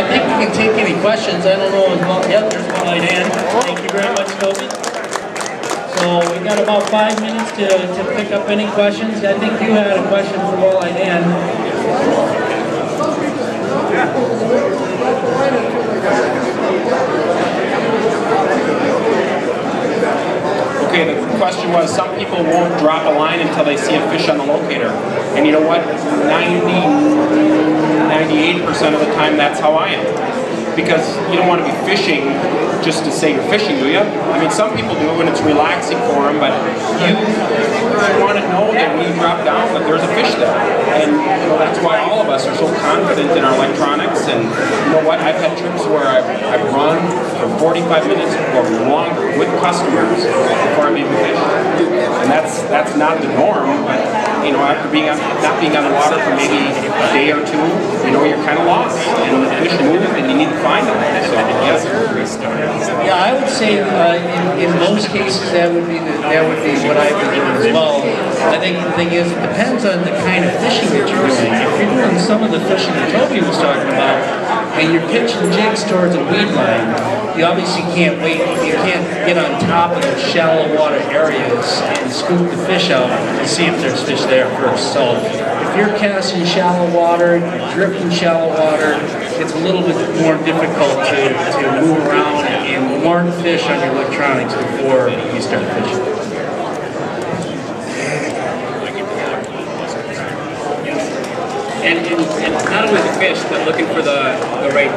I think we can take any questions. I don't know as well. Yep, there's Walleye Dan. Thank you very much, Toby. So we got about 5 minutes to pick up any questions. I think you had a question for Walleye Dan. Okay, the question was, some people won't drop a line until they see a fish on the locator. And you know what? 98% of the time, that's how I am. Because you don't want to be fishing just to say you're fishing, do you? I mean, some people do, and it's relaxing for them, but you want to know that when you drop down that there's a fish there. And you know, that's why all of us are so confident in our electronics. And you know what? I've had trips where I've run for 45 minutes or longer with customers before I'm even fishing. And that's not the norm, but you know, after not being on the water for maybe a day or two, you know, you're kind of lost, and the fish move, and you need to find them. So yes. Yeah, I would say in most cases that would be what I would do as well. I think the thing is, it depends on the kind of fishing that you're doing. If you're doing some of the fishing that Toby was talking about, and you're pitching jigs towards a weed line, you obviously can't wait. You can't get on top of the shallow water areas and scoop the fish out and see if there's fish there first. So if you're casting shallow water, you're drifting shallow water, it's a little bit more difficult to move around and mark fish on your electronics before you start fishing. And not only the fish, but looking for the right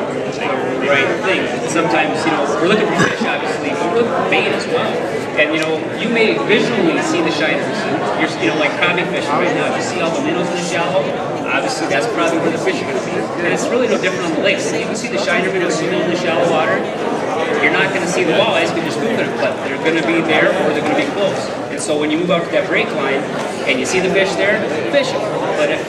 thing. Sometimes, you know, we're looking for fish, obviously, but we're looking for bait as well. And you know, you may visually see the shiners. You're, you know, like crappie fishing right now. If you see all the minnows in the shallow, obviously that's probably where the fish are going to be. And it's really no different on the lakes. You can see the shiner minnows swimming in the shallow water. You're not going to see the walleyes because you're scooping them, but they're going to be there or they're going to be close. And so when you move out to that break line and you see the fish there, fish them. But if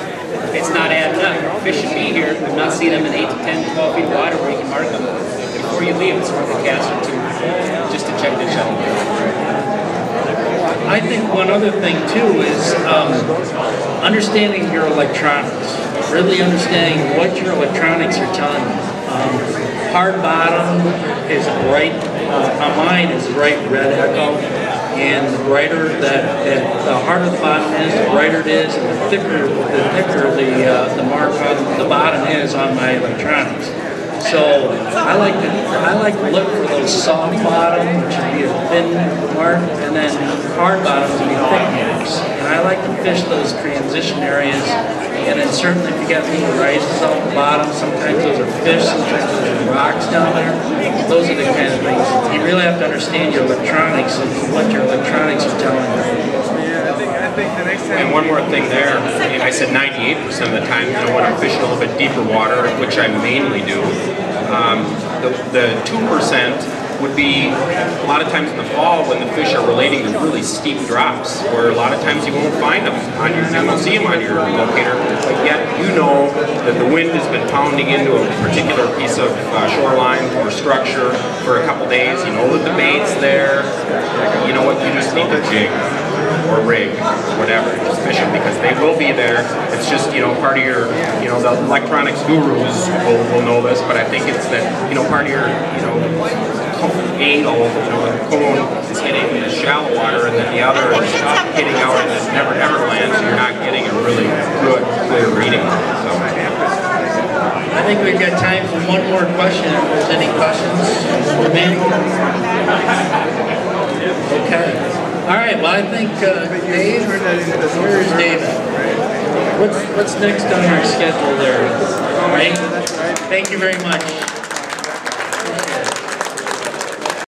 it's not adding up, fish should be here. We've not seen them in 8 to 10, 12 feet of water where you can mark them. Before you leave, it's worth a cast or two just to check the shallow. I think one other thing too is understanding your electronics. Really understanding what your electronics are telling you. Hard bottom is bright, on mine is bright red echo, and the brighter the harder the bottom is, the brighter it is, and the thicker the mark on the bottom is on my electronics. So I like to look for those soft bottom, which would be a thin mark, and then hard bottoms would be thick marks. And I like to fish those transition areas. And then certainly if you got little rises off the bottom, sometimes those are fish, sometimes those are rocks down there. Those are the kind of things. You really have to understand your electronics and what your electronics are telling you. And one more thing there, I mean, I said 98% of the time, you know, when I'm fishing a little bit deeper water, which I mainly do, the 2% would be a lot of times in the fall when the fish are relating to really steep drops, where a lot of times you won't find them on your, you won't see them on your locator, but yet you know that the wind has been pounding into a particular piece of shoreline or structure for a couple days. You know that the bait's there. You know what? You just need to jig or rig, whatever, just fish them because they will be there. It's just, you know, part of your, you know, the electronics gurus will know this, but I think it's that, you know, part of your, you know, angle, you know, the cone is hitting the shallow water and then the other is hitting out in this never ever land, so you're not getting a really good, clear reading. So. I think we've got time for one more question if there's any questions remaining. Okay. All right, well I think Dave, where's David? What's next on our schedule there? All right. Thank you very much.